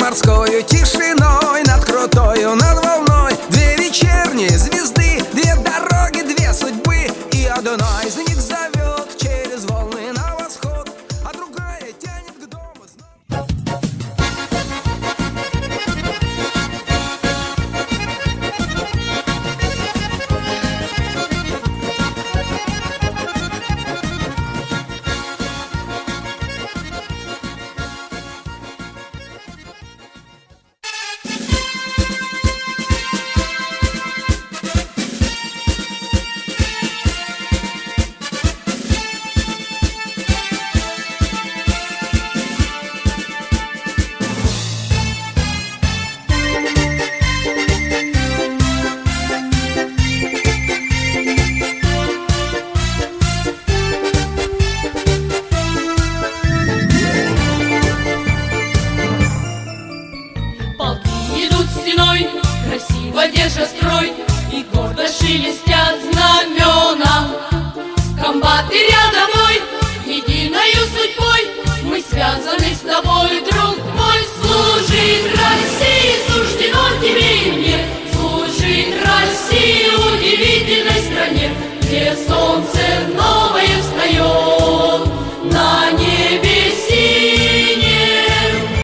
морскою тишиной, над крутою, над волной. Две вечерние звезды, две дороги, две судьбы, и одна из них зовет через волны на восход, а другая тянет к дому. Красиво держа строй и гордо шелестят знамена. Комбат и рядовой, единою судьбой мы связаны с тобой, друг.